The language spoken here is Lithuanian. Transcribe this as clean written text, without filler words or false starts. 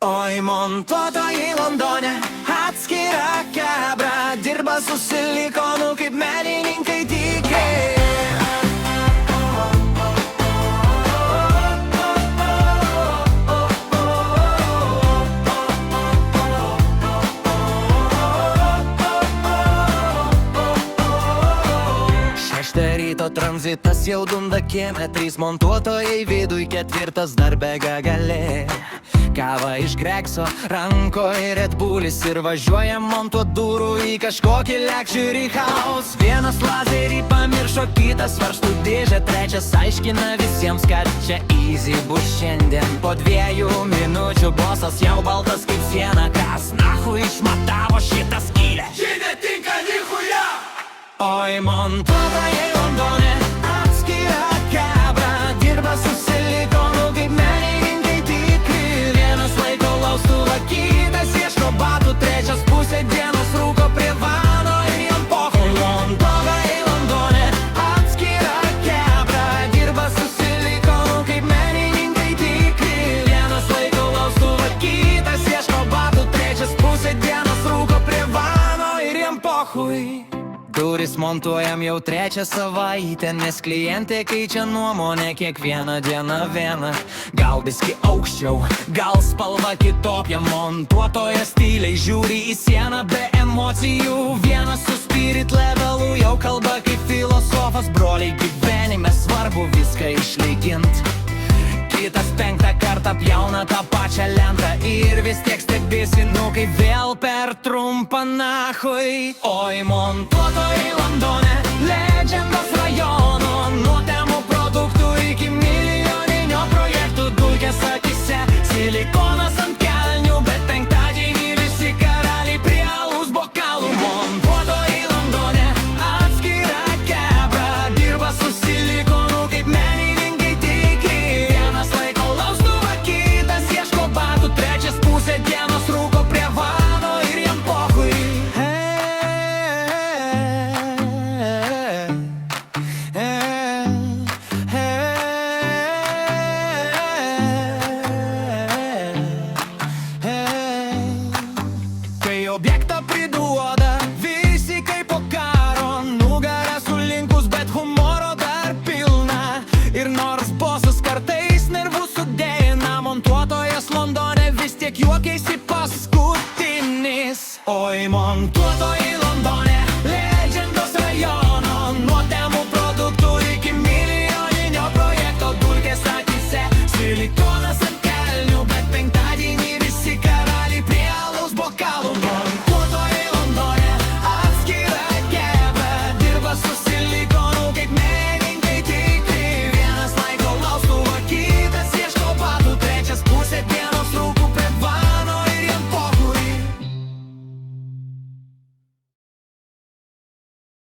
Oi, montuotojai Londone, atskira kebra, dirba su silikonu kaip menininkai tikėjo. Ryto tranzitas jau dunda kieme, 3 montuotojai viduj, 4 dar bėga gale. Kava iš Gregso, rankoje Red Bullis ir važiuojam montuot durų į kažkokį luxury house. Vienas lazerį pamiršo, kitas varstų dėžę, trečias aiškina visiems, kad čia easy bus šiandien. Po 2 minučių bosas jau baltas kaip siena, kas nahu išmatavo šitą skylę. Ši netinka nichuja! Oi, montuotojai Londone, atskira kebra, dirba su silikonu kaip menininkai tikri. Vienas laiko laustuvą, kitas ieško batų, trečias pusę dienos rūko prie vano ir jam pohui. Montuotojai Londone, atskira kebra, dirba su silikonu kaip menininkai tikri. Vienas laiko laustuvą, kitas ieško batų, trečias pusę dienos rūko prie vano ir jam pohui. Duris montuojam jau 3 savaitę, nes klientė keičia nuomonę kiekvieną dieną vieną. Gal biski aukščiau, gal spalva kitopia, montuotojas tyliai žiūri į sieną be emocijų. Vienas su spirit levelu jau kalba kaip filosofas, broliai gyvenime svarbu viską išlygint. Kitas 5 kartą pjauna tą pačią lentą ir vis tiek stebėsi, kaip vėl per trumpą nahui. Oi, montuotojai Londone, legendos rajono, nuo temų produktų iki milijoninio projektų. Dulkės akise, silikonas ant kelnių, bet penktadienį visi karaliai prie alaus bokalų. Montuotojai Londone, atskira kebra, dirba su silikonu kaip menininkai tikri. Vienas laiko laustuvą, kitas ieško batų, trečias pusę dienos rūko prie vano ir jam pohui. Kai objektą priduoda, visi kaip po karo, nugarą sulinkus, bet humoro dar pilna. Ir nors bosas kartais nervus sudėjina, montuotojas Londone vis tiek juokiasi paskutinis. Oi, montuotojas